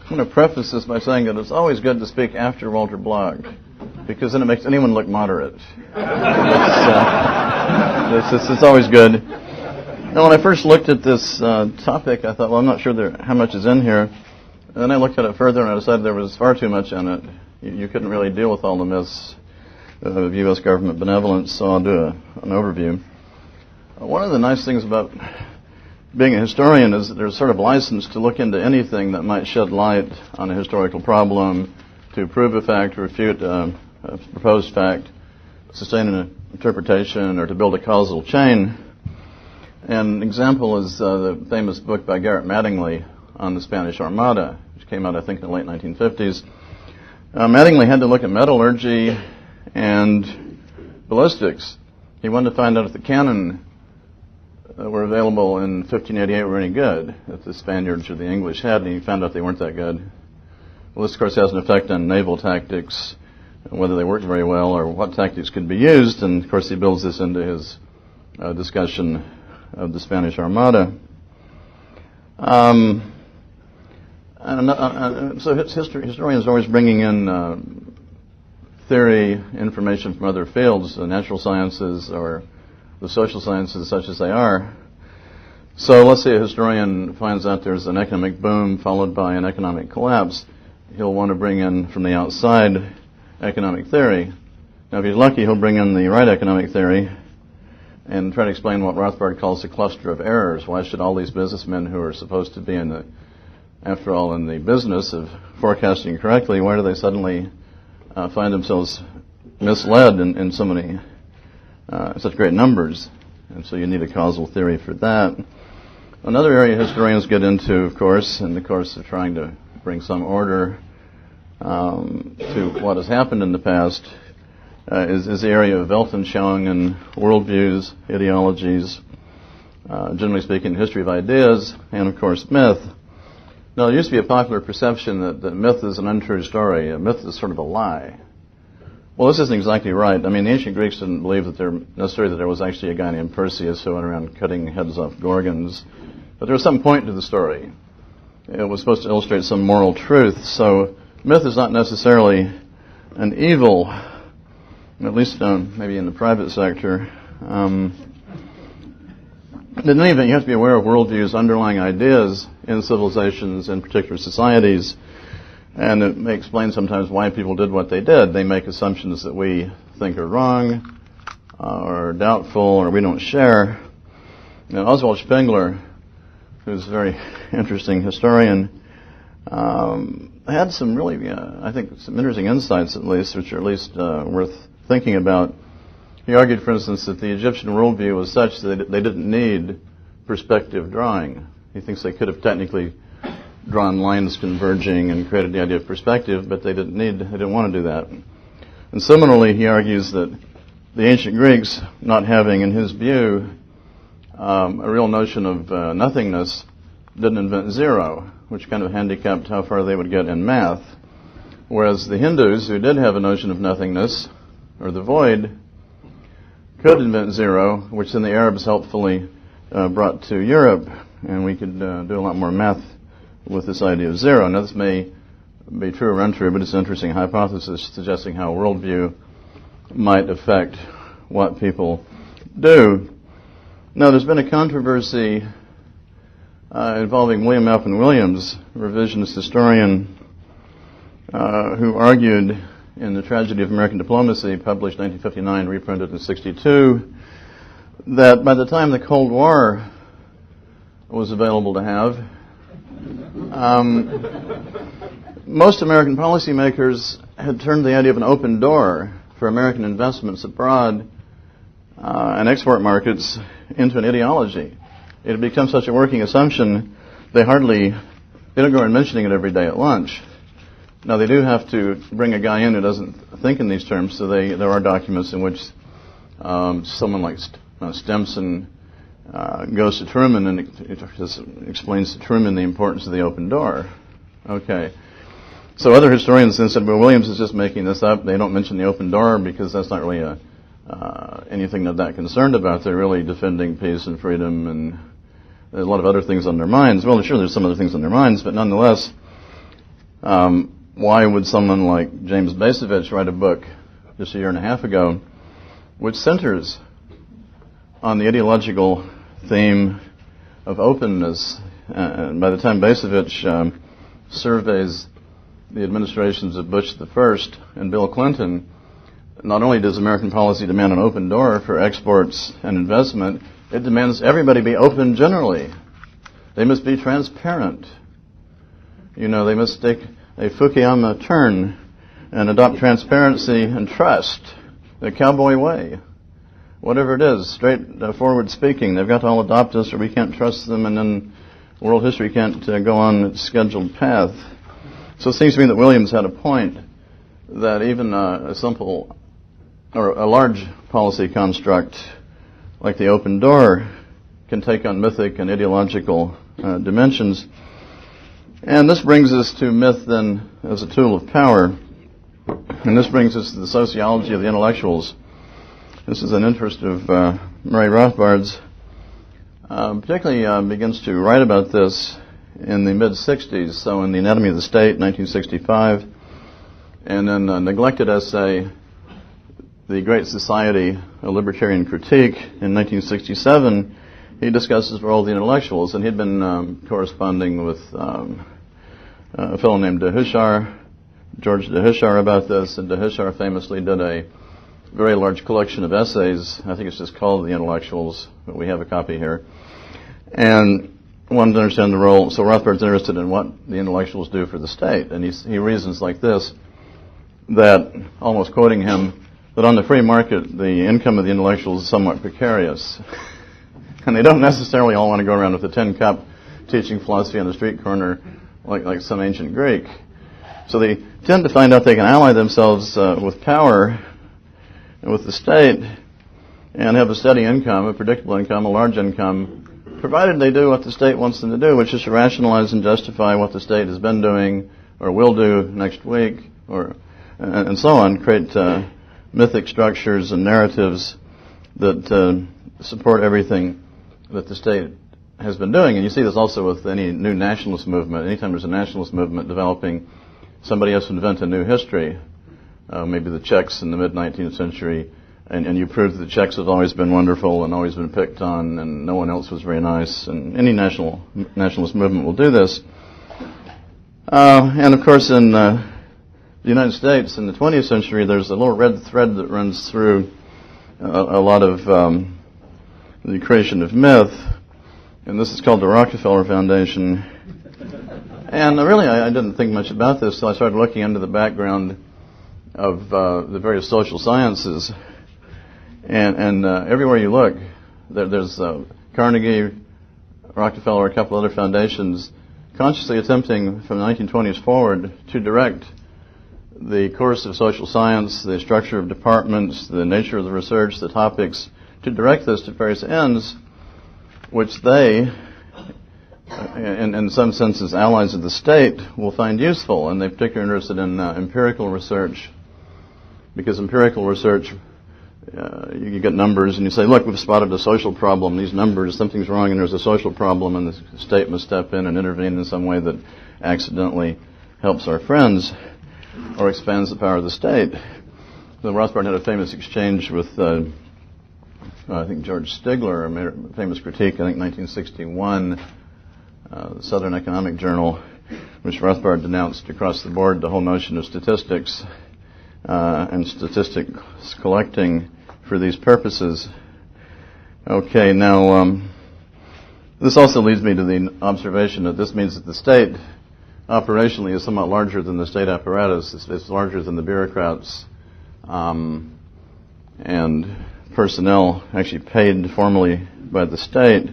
I'm going to preface this by saying that it's always good to speak after Walter Block, because then it makes anyone look moderate. It's always good. Now, when I first looked at this topic, I thought, well, I'm not sure how much is in here. And then I looked at it further, and I decided there was far too much in it. You couldn't really deal with all the myths of U.S. government benevolence, so I'll do an overview. One of the nice things about being a historian is that there's sort of license to look into anything that might shed light on a historical problem, to prove a fact, refute a proposed fact, sustain an interpretation, or to build a causal chain. An example is the famous book by Garrett Mattingly on the Spanish Armada, which came out, I think, in the late 1950s. Mattingly had to look at metallurgy and ballistics. He wanted to find out if the cannon were available in 1588 were any good, if the Spaniards or the English had, and he found out they weren't that good. Well, this, of course, has an effect on naval tactics, whether they worked very well or what tactics could be used, and, of course, he builds this into his discussion of the Spanish Armada. So historians are always bringing in theory, information from other fields, the natural sciences or the social sciences, such as they are. So let's say a historian finds out there's an economic boom followed by an economic collapse. He'll want to bring in from the outside economic theory. Now, if he's lucky, he'll bring in the right economic theory and try to explain what Rothbard calls the cluster of errors. Why should all these businessmen who are supposed to be after all, in the business of forecasting correctly, why do they suddenly find themselves misled in so many, such great numbers? And so you need a causal theory for that. Another area historians get into, of course, in the course of trying to bring some order to what has happened in the past, is the area of Weltanschauungen, worldviews, ideologies, generally speaking, history of ideas, and, of course, myth. Now, there used to be a popular perception that myth is an untrue story. A myth is sort of a lie. Well, this isn't exactly right. I mean, the ancient Greeks didn't believe that there was actually a guy named Perseus who went around cutting heads off gorgons. But there was some point to the story. It was supposed to illustrate some moral truth. So myth is not necessarily an evil, at least maybe in the private sector. In any event, you have to be aware of worldviews, underlying ideas in civilizations, in particular societies, and it may explain sometimes why people did what they did. They make assumptions that we think are wrong, or doubtful, or we don't share. Now, Oswald Spengler, who's a very interesting historian, had some really, I think, some interesting insights, at least, which are at least worth thinking about. He argued, for instance, that the Egyptian worldview was such that they didn't need perspective drawing. He thinks they could have technically drawn lines converging and created the idea of perspective, but they didn't want to do that. And similarly, he argues that the ancient Greeks, not having, in his view, a real notion of nothingness, didn't invent zero, which kind of handicapped how far they would get in math. Whereas the Hindus, who did have a notion of nothingness, or the void, could invent zero, which then the Arabs helpfully brought to Europe, and we could do a lot more math with this idea of zero. Now, this may be true or untrue, but it's an interesting hypothesis suggesting how worldview might affect what people do. Now, there's been a controversy involving William Alvin Williams, revisionist historian, who argued in The Tragedy of American Diplomacy, published 1959, reprinted in 1962, that by the time the Cold War was available to have, most American policymakers had turned the idea of an open door for American investments abroad and export markets into an ideology. It had become such a working assumption, they don't go around mentioning it every day at lunch. Now, they do have to bring a guy in who doesn't think in these terms, so there are documents in which someone like Stimson goes to Truman and explains to Truman the importance of the open door. Okay. So other historians then said, well, Williams is just making this up. They don't mention the open door because that's not really anything that concerned about. They're really defending peace and freedom, and there's a lot of other things on their minds. Well, sure, there's some other things on their minds, but nonetheless, Why would someone like James Basovich write a book just a year and a half ago which centers on the ideological theme of openness? And by the time Basovich surveys the administrations of Bush the First and Bill Clinton, not only does American policy demand an open door for exports and investment, it demands everybody be open generally. They must be transparent. They must take a Fukuyama turn and adopt transparency and trust, the cowboy way. Whatever it is, straightforward speaking, they've got to all adopt us or we can't trust them, and then world history can't go on its scheduled path. So it seems to me that Williams had a point that even a simple or a large policy construct like the open door can take on mythic and ideological dimensions. And this brings us to myth then as a tool of power. And this brings us to the sociology of the intellectuals. This is an interest of Murray Rothbard's. Particularly begins to write about this in the mid-60s, so in The Anatomy of the State, 1965, and in a neglected essay, The Great Society, a Libertarian Critique, in 1967, he discusses the role of the intellectuals, and he'd been corresponding with a fellow named George de Huchar, about this, and de Huchar famously did a very large collection of essays. I think it's just called The Intellectuals, but we have a copy here. And wanted to understand the role. So Rothbard's interested in what the intellectuals do for the state. And he reasons like this, that, almost quoting him, that on the free market, the income of the intellectuals is somewhat precarious. And they don't necessarily all want to go around with a tin cup teaching philosophy on the street corner like some ancient Greek. So they tend to find out they can ally themselves with power and with the state and have a steady income, a predictable income, a large income, provided they do what the state wants them to do, which is to rationalize and justify what the state has been doing or will do next week, and so on, create mythic structures and narratives that support everything that the state has been doing. And you see this also with any new nationalist movement. Anytime there's a nationalist movement developing, somebody has to invent a new history. Maybe the Czechs in the mid-19th century, and you prove that the Czechs have always been wonderful and always been picked on and no one else was very nice. And any nationalist movement will do this. And of course in the United States in the 20th century, there's a little red thread that runs through a lot of the creation of myth. And this is called the Rockefeller Foundation. And really I didn't think much about this until I started looking into the background of the various social sciences. And everywhere you look, there's Carnegie, Rockefeller, a couple other foundations consciously attempting from the 1920s forward to direct the course of social science, the structure of departments, the nature of the research, the topics, to direct this to various ends, which they, in some senses allies of the state, will find useful. And they're particularly interested in empirical research, because empirical research, you get numbers and you say, look, we've spotted a social problem. These numbers, something's wrong and there's a social problem, and the state must step in and intervene in some way that accidentally helps our friends or expands the power of the state. So Rothbard had a famous exchange with, I think, George Stigler, a famous critique, I think 1961, the Southern Economic Journal, which Rothbard denounced across the board the whole notion of statistics and statistics collecting for these purposes. Okay, now this also leads me to the observation that this means that the state operationally is somewhat larger than the state apparatus. It's larger than the bureaucrats and personnel actually paid formally by the state.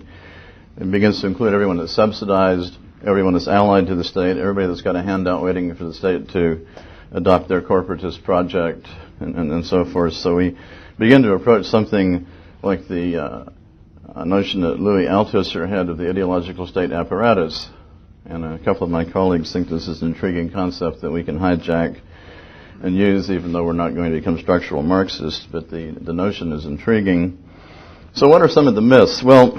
It begins to include everyone that's subsidized, everyone that's allied to the state, everybody that's got a handout waiting for the state to adopt their corporatist project, and so forth. So we begin to approach something like the notion that Louis Althusser had of the ideological state apparatus. And a couple of my colleagues think this is an intriguing concept that we can hijack and use, even though we're not going to become structural Marxists, but the notion is intriguing. So what are some of the myths? Well,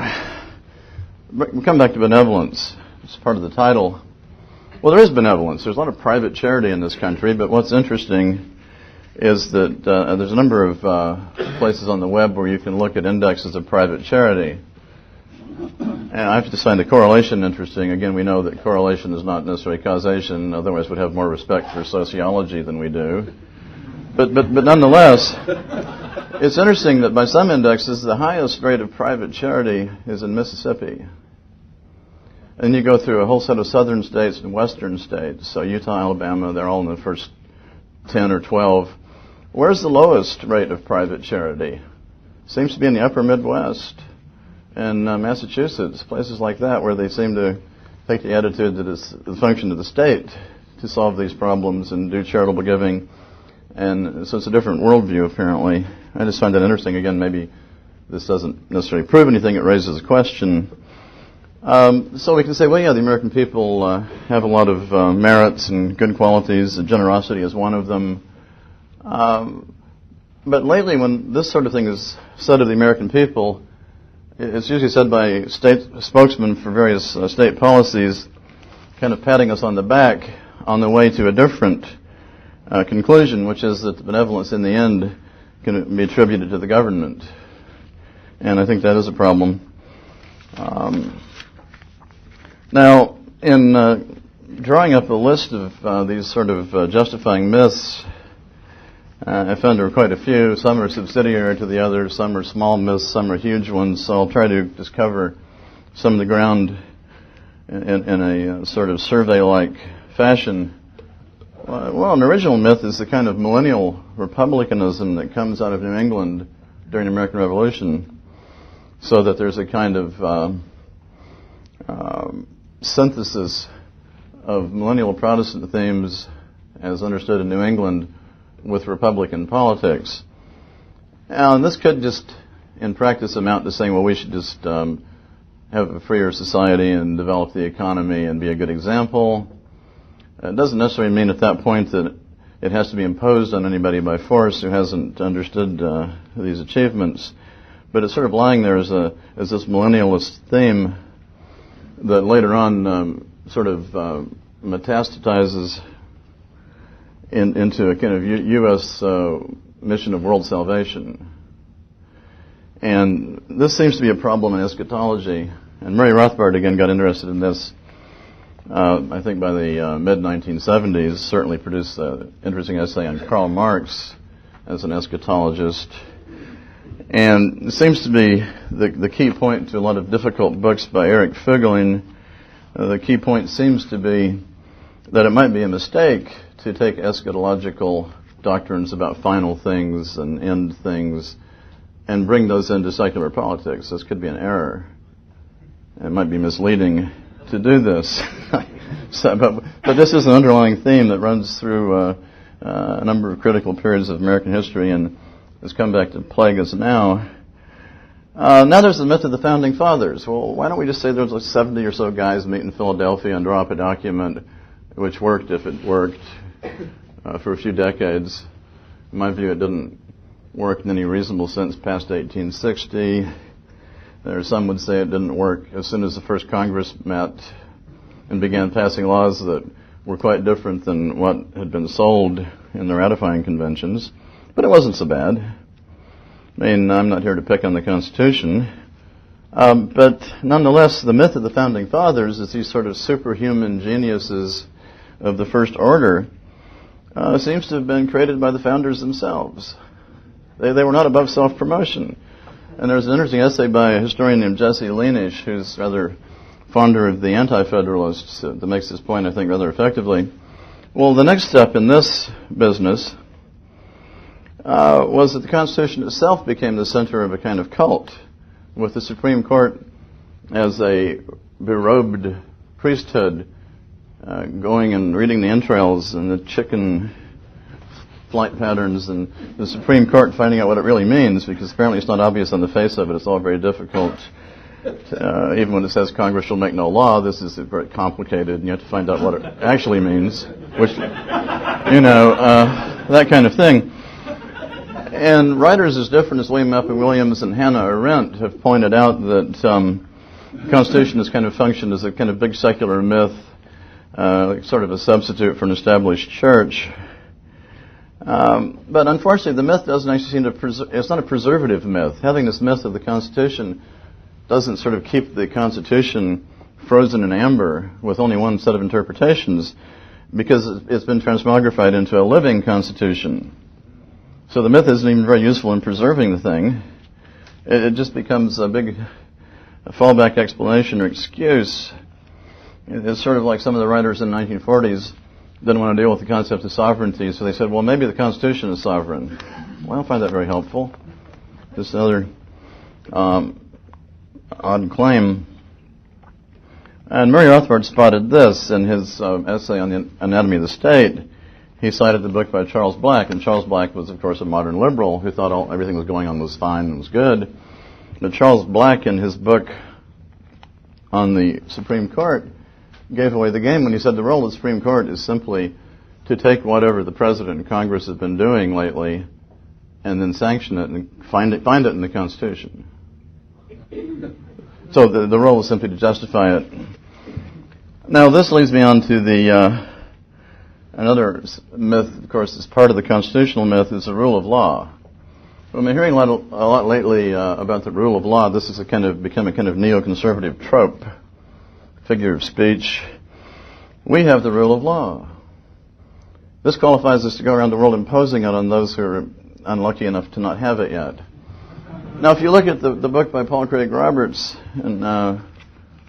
we come back to benevolence. It's part of the title. Well, there is benevolence. There's a lot of private charity in this country, but what's interesting is that there's a number of places on the web where you can look at indexes of private charity. And I have to find the correlation interesting. Again, we know that correlation is not necessarily causation, otherwise we'd have more respect for sociology than we do. But nonetheless, it's interesting that by some indexes, the highest rate of private charity is in Mississippi. And you go through a whole set of southern states and western states, so Utah, Alabama, they're all in the first 10 or 12. Where's the lowest rate of private charity? Seems to be in the upper Midwest and Massachusetts, places like that, where they seem to take the attitude that it's the function of the state to solve these problems and do charitable giving. And so it's a different worldview, apparently. I just find that interesting. Again, maybe this doesn't necessarily prove anything. It raises a question. So we can say, well, yeah, the American people have a lot of merits and good qualities. Generosity is one of them. But lately, when this sort of thing is said of the American people, it's usually said by state spokesmen for various state policies, kind of patting us on the back on the way to a different conclusion, which is that the benevolence in the end can be attributed to the government. And I think that is a problem. Now, in drawing up a list of these sort of justifying myths, I found there were quite a few. Some are subsidiary to the others, some are small myths, some are huge ones, so I'll try to just cover some of the ground in a sort of survey-like fashion. Well, an original myth is the kind of Millennial Republicanism that comes out of New England during the American Revolution, so that there's a kind of synthesis of millennial Protestant themes as understood in New England with Republican politics. And this could just, in practice, amount to saying, well, we should just have a freer society and develop the economy and be a good example. It doesn't necessarily mean at that point that it has to be imposed on anybody by force who hasn't understood these achievements. But it's sort of lying there as this millennialist theme that later on sort of metastasizes into a kind of U.S. mission of world salvation. And this seems to be a problem in eschatology. And Murray Rothbard, again, got interested in this, I think by the mid-1970s, certainly produced an interesting essay on Karl Marx as an eschatologist. And it seems to be the key point to a lot of difficult books by Eric Fugling. The key point seems to be that it might be a mistake to take eschatological doctrines about final things and end things and bring those into secular politics. This could be an error. It might be misleading to do this. But this is an underlying theme that runs through a number of critical periods of American history and has come back to plague us now. Now there's the myth of the Founding Fathers. Well, why don't we just say there's like 70 or so guys meet in Philadelphia and draw up a document which worked if it worked for a few decades. In my view, it didn't work in any reasonable sense past 1860. Some would say it didn't work as soon as the first Congress met and began passing laws that were quite different than what had been sold in the ratifying conventions. But it wasn't so bad. I mean, I'm not here to pick on the Constitution. But nonetheless, the myth of the Founding Fathers is these sort of superhuman geniuses of the First Order seems to have been created by the founders themselves. They were not above self-promotion. And there's an interesting essay by a historian named Jesse Leanish, who's rather fonder of the anti-federalists, that makes this point, I think, rather effectively. Well, the next step in this business was that the Constitution itself became the center of a kind of cult, with the Supreme Court as a berobed priesthood going and reading the entrails and the chicken flight patterns, and the Supreme Court finding out what it really means, because apparently it's not obvious on the face of it. It's all very difficult. Even when it says Congress shall make no law, this is very complicated, and you have to find out what it actually means, which, that kind of thing. And writers as different as William F. Williams and Hannah Arendt have pointed out that the Constitution has kind of functioned as a kind of big secular myth sort of a substitute for an established church. But unfortunately, the myth doesn't actually seem to it's not a preservative myth. Having this myth of the Constitution doesn't sort of keep the Constitution frozen in amber with only one set of interpretations, because it's been transmogrified into a living Constitution. So the myth isn't even very useful in preserving the thing. It just becomes a big fallback explanation or excuse. It's sort of like some of the writers in the 1940s didn't want to deal with the concept of sovereignty, so they said, well, maybe the Constitution is sovereign. Well, I don't find that very helpful. Just another odd claim. And Murray Rothbard spotted this in his essay on the anatomy of the state. He cited the book by Charles Black, and Charles Black was, of course, a modern liberal who thought everything was going on was fine and was good. But Charles Black, in his book on the Supreme Court, gave away the game when he said the role of the Supreme Court is simply to take whatever the President and Congress have been doing lately and then sanction it and find it in the Constitution. So the role is simply to justify it. Now, this leads me on to the another myth, of course, is part of the constitutional myth, is the rule of law. Well, I'm hearing a lot lately about the rule of law. This has become a kind of neoconservative trope, figure of speech. We have the rule of law. This qualifies us to go around the world imposing it on those who are unlucky enough to not have it yet. Now, if you look at the book by Paul Craig Roberts, and I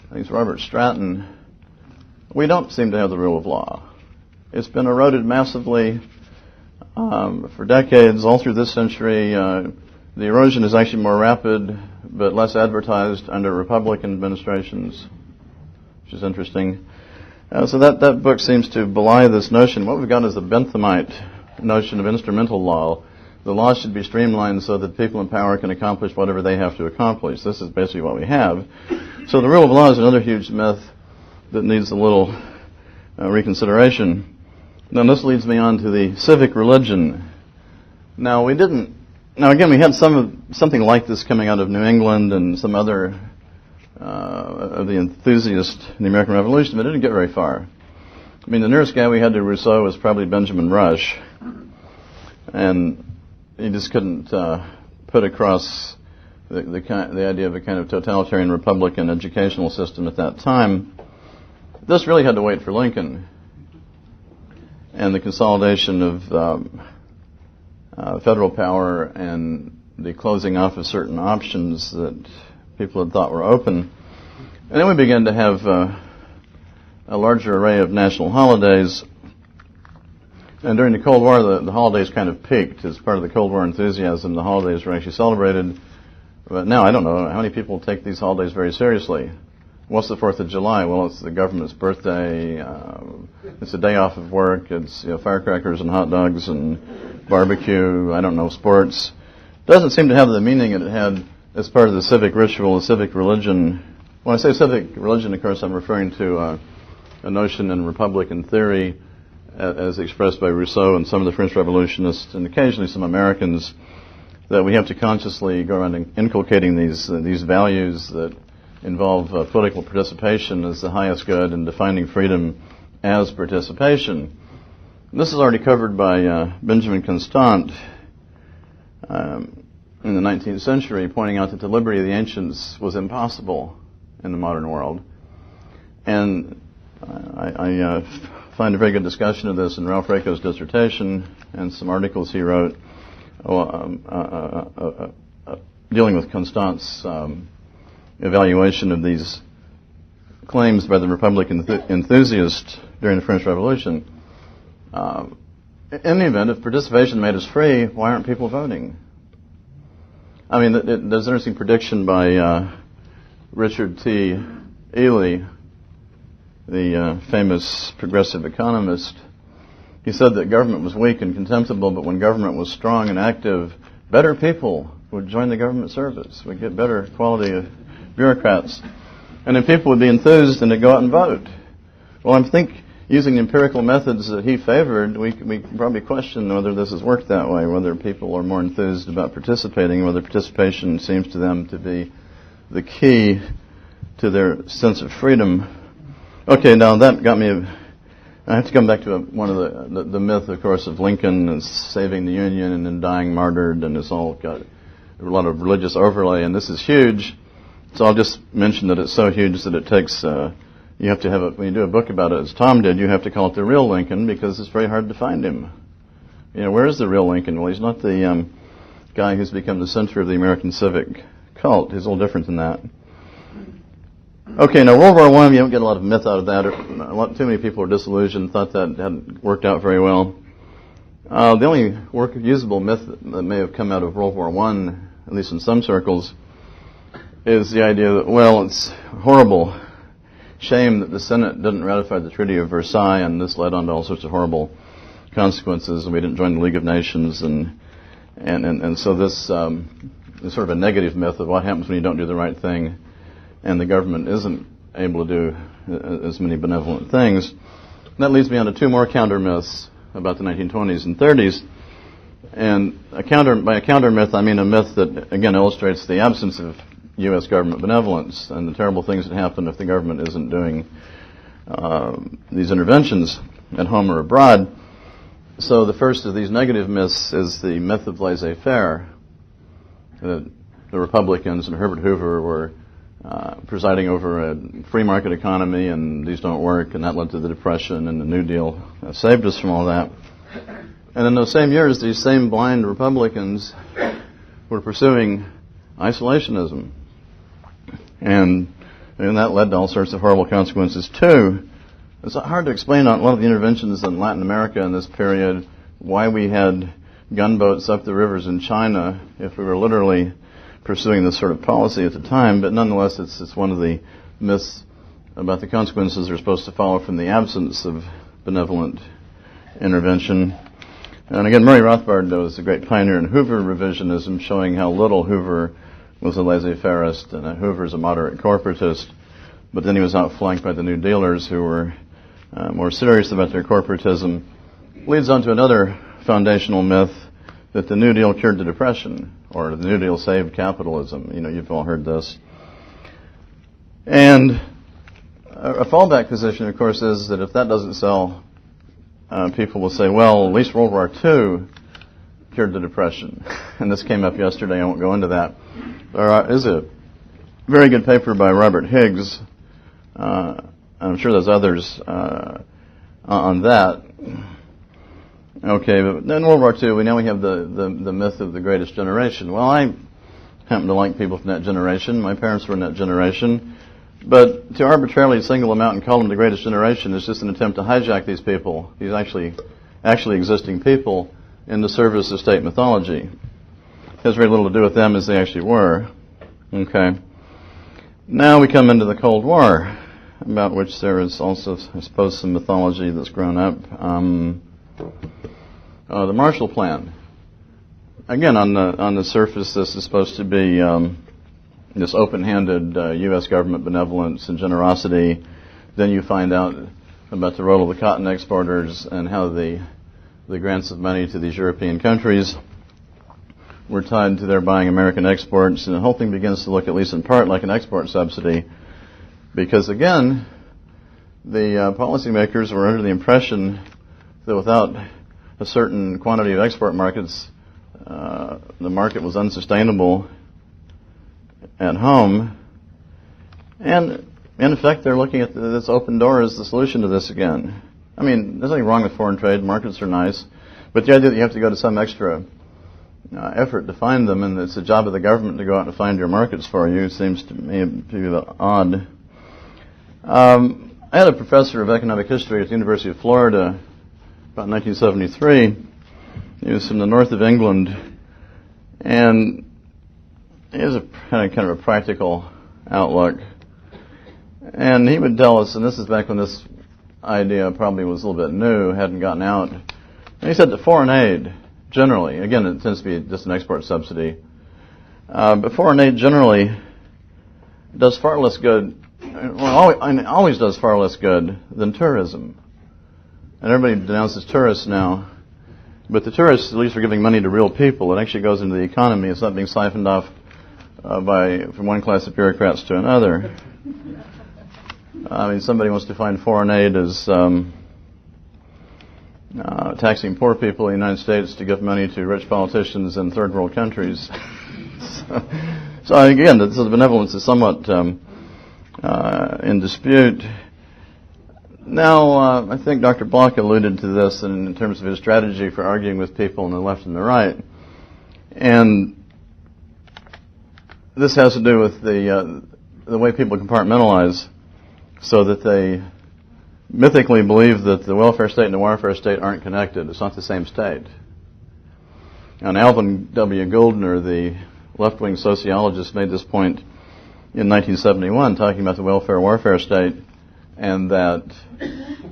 think it's Robert Stratton, we don't seem to have the rule of law. It's been eroded massively for decades, all through this century. The erosion is actually more rapid, but less advertised under Republican administrations, which is interesting. So that book seems to belie this notion. What we've got is a Benthamite notion of instrumental law. The law should be streamlined so that people in power can accomplish whatever they have to accomplish. This is basically what we have. So the rule of law is another huge myth that needs a little reconsideration. Now this leads me on to the civic religion. Now again, we had something like this coming out of New England and some other of the enthusiasts in the American Revolution, but it didn't get very far. I mean, the nearest guy we had to Rousseau was probably Benjamin Rush, and he just couldn't put across the idea of a kind of totalitarian Republican educational system at that time. This really had to wait for Lincoln and the consolidation of federal power and the closing off of certain options that people had thought were open. And then we began to have a larger array of national holidays. And during the Cold War, the holidays kind of peaked. As part of the Cold War enthusiasm, the holidays were actually celebrated. But now, I don't know, how many people take these holidays very seriously? What's the 4th of July? Well, it's the government's birthday. It's a day off of work. It's firecrackers and hot dogs and barbecue. I don't know, sports. Doesn't seem to have the meaning that it had as part of the civic ritual, the civic religion. When I say civic religion, of course, I'm referring to a notion in Republican theory as expressed by Rousseau and some of the French revolutionists and occasionally some Americans, that we have to consciously go around inculcating these values that involve political participation as the highest good and defining freedom as participation. This is already covered by Benjamin Constant in the 19th century, pointing out that the liberty of the ancients was impossible in the modern world. And I find a very good discussion of this in Ralph Raico's dissertation and some articles he wrote dealing with Constant's evaluation of these claims by the Republican enthusiasts during the French Revolution. In the event, if participation made us free, why aren't people voting? I mean, there's an interesting prediction by Richard T. Ely, the famous progressive economist. He said that government was weak and contemptible, but when government was strong and active, better people would join the government service. We'd get better quality of bureaucrats. And then people would be enthused and they'd go out and vote. Well, I think using the empirical methods that he favored, we can probably question whether this has worked that way, whether people are more enthused about participating, whether participation seems to them to be the key to their sense of freedom. Okay, now that got me I have to come back to one of the myth, of course, of Lincoln and saving the Union and then dying martyred, and it's all got a lot of religious overlay, and this is huge. So I'll just mention that it's so huge that it takes, you have to have when you do a book about it, as Tom did, you have to call it the real Lincoln because it's very hard to find him. You know, where is the real Lincoln? Well, he's not the guy who's become the center of the American civic cult. He's a little different than that. Okay, now World War I, you don't get a lot of myth out of that. Too many people were disillusioned, thought that hadn't worked out very well. The only usable myth that may have come out of World War I, at least in some circles, is the idea that, well, it's horrible shame that the Senate didn't ratify the Treaty of Versailles, and this led on to all sorts of horrible consequences, and we didn't join the League of Nations, and so this is sort of a negative myth of what happens when you don't do the right thing, and the government isn't able to do as many benevolent things. And that leads me on to two more counter myths about the 1920s and 30s. And by a counter myth, I mean a myth that, again, illustrates the absence of U.S. government benevolence and the terrible things that happen if the government isn't doing these interventions at home or abroad. So the first of these negative myths is the myth of laissez-faire, that the Republicans and Herbert Hoover were presiding over a free market economy, and these don't work, and that led to the Depression, and the New Deal saved us from all that. And in those same years, these same blind Republicans were pursuing isolationism, and that led to all sorts of horrible consequences too. It's hard to explain on a lot of the interventions in Latin America in this period, why we had gunboats up the rivers in China if we were literally pursuing this sort of policy at the time, but nonetheless it's one of the myths about the consequences that are supposed to follow from the absence of benevolent intervention. And again, Murray Rothbard was a great pioneer in Hoover revisionism, showing how little Hoover was a laissez-fairist and Hoover's a moderate corporatist, but then he was outflanked by the New Dealers who were more serious about their corporatism. Leads on to another foundational myth, that the New Deal cured the Depression, or the New Deal saved capitalism. You know, you've all heard this. And a fallback position, of course, is that if that doesn't sell, people will say, well, at least World War II cured the Depression. And this came up yesterday. I won't go into that. There is a very good paper by Robert Higgs. I'm sure there's others on that. Okay, but then World War II, we have the myth of the greatest generation. Well, I happen to like people from that generation. My parents were in that generation. But to arbitrarily single them out and call them the greatest generation is just an attempt to hijack these people, these actually existing people, in the service of state mythology. It has very little to do with them as they actually were. Okay. Now we come into the Cold War, about which there is also, I suppose, some mythology that's grown up. The Marshall Plan. Again, on the surface, this is supposed to be this open-handed U.S. government benevolence and generosity. Then you find out about the role of the cotton exporters and how the grants of money to these European countries were tied to their buying American exports, and the whole thing begins to look, at least in part, like an export subsidy, because again, the policymakers were under the impression that without a certain quantity of export markets, the market was unsustainable at home, and in effect, they're looking at this open door as the solution to this again. I mean, there's nothing wrong with foreign trade. Markets are nice. But the idea that you have to go to some extra effort to find them, and it's the job of the government to go out and find your markets for you, seems to me to be odd. I had a professor of economic history at the University of Florida about 1973. He was from the north of England, and he has had kind of a practical outlook. And he would tell us, and this is back when this idea probably was a little bit new, hadn't gotten out. And he said that foreign aid, generally, again, it tends to be just an export subsidy, but foreign aid generally does far less good, always does far less good than tourism. And everybody denounces tourists now, but the tourists at least are giving money to real people. It actually goes into the economy. It's not being siphoned off from one class of bureaucrats to another. I mean, somebody wants to find foreign aid as taxing poor people in the United States to give money to rich politicians in third world countries. so again, the benevolence is somewhat in dispute. Now, I think Dr. Block alluded to this in terms of his strategy for arguing with people on the left and the right. And this has to do with the way people compartmentalize so that they mythically believe that the welfare state and the warfare state aren't connected. It's not the same state. And Alvin W. Goldner, the left-wing sociologist, made this point in 1971, talking about the welfare-warfare state, and that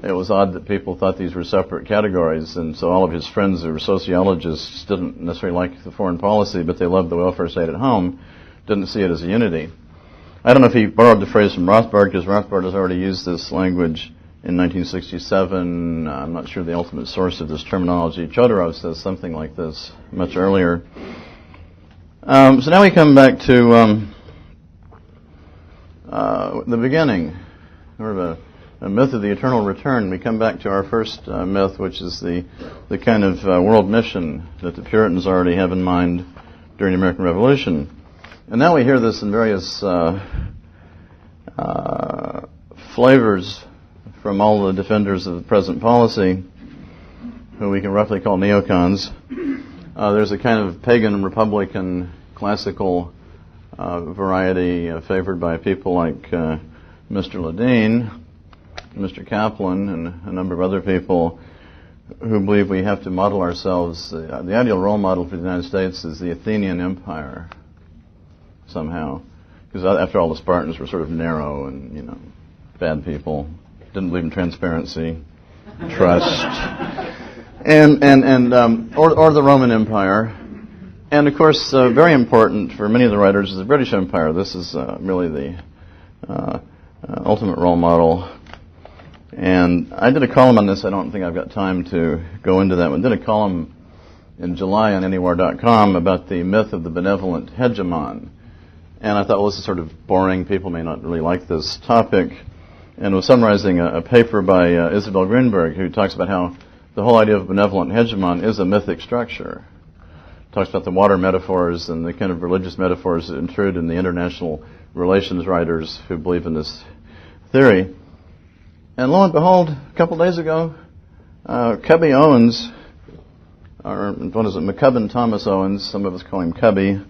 it was odd that people thought these were separate categories, and so all of his friends who were sociologists didn't necessarily like the foreign policy, but they loved the welfare state at home, didn't see it as a unity. I don't know if he borrowed the phrase from Rothbard, because Rothbard has already used this language in 1967. I'm not sure the ultimate source of this terminology. Chodorov says something like this much earlier. So now we come back to the beginning, sort of a myth of the eternal return. We come back to our first myth, which is the kind of world mission that the Puritans already have in mind during the American Revolution. And now we hear this in various flavors from all the defenders of the present policy, who we can roughly call neocons. There's a kind of pagan Republican classical variety favored by people like Mr. Ledeen, Mr. Kaplan, and a number of other people who believe we have to model ourselves. The ideal role model for the United States is the Athenian Empire, somehow. Because after all, the Spartans were sort of narrow and, bad people. Didn't believe in transparency, trust, or the Roman Empire. And of course, very important for many of the writers is the British Empire. This is really the ultimate role model. And I did a column on this. I don't think I've got time to go into that one. I did a column in July on anywar.com about the myth of the benevolent hegemon. And I thought, well, this is sort of boring. People may not really like this topic. And was summarizing a paper by Isabel Greenberg, who talks about how the whole idea of benevolent hegemon is a mythic structure. Talks about the water metaphors and the kind of religious metaphors that intrude in the international relations writers who believe in this theory. And lo and behold, a couple days ago, Cubby Owens, or what is it, McCubbin Thomas Owens, some of us call him Cubby,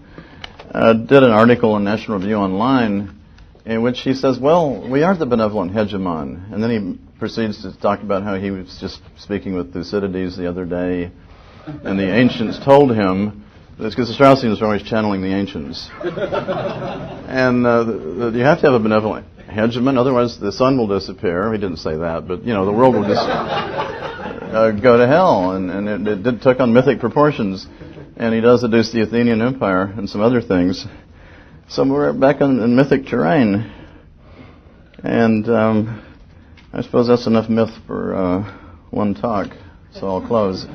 did an article in National Review Online in which he says, well, we are the benevolent hegemon. And then he proceeds to talk about how he was just speaking with Thucydides the other day, and the ancients told him, because the Straussians are always channeling the ancients, and you have to have a benevolent hegemon, otherwise the sun will disappear. He didn't say that, but, the world will just go to hell, and it took on mythic proportions. And he does deduce the Athenian Empire and some other things. So we're back in mythic terrain. And I suppose that's enough myth for one talk. So I'll close.